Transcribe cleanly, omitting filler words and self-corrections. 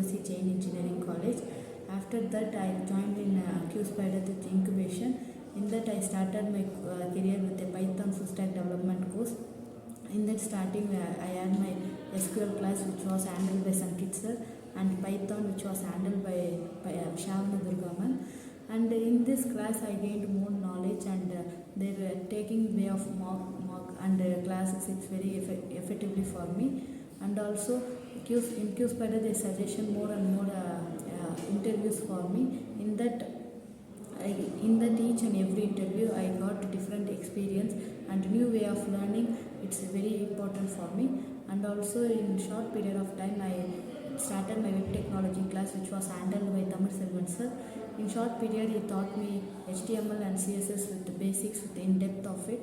BSc Chain Engineering College. After that, I joined in QSpiders with incubation. In that, I started my career with a Python full stack development course. In that starting, I had my SQL class, which was handled by Sankit sir, and Python, which was handled by Shavana Durgaman. And in this class, I gained more knowledge, and they were taking way of mock and classes. It's very effectively for me. And also, in QSpiders, they suggestion more and more interviews for me. In that each and every interview, I got different experience and new way of learning. It's very important for me. And also, in short period of time, I started my web technology class, which was handled by Tamil Selvan sir. In short period, he taught me HTML and CSS with the basics, with the in depth of it.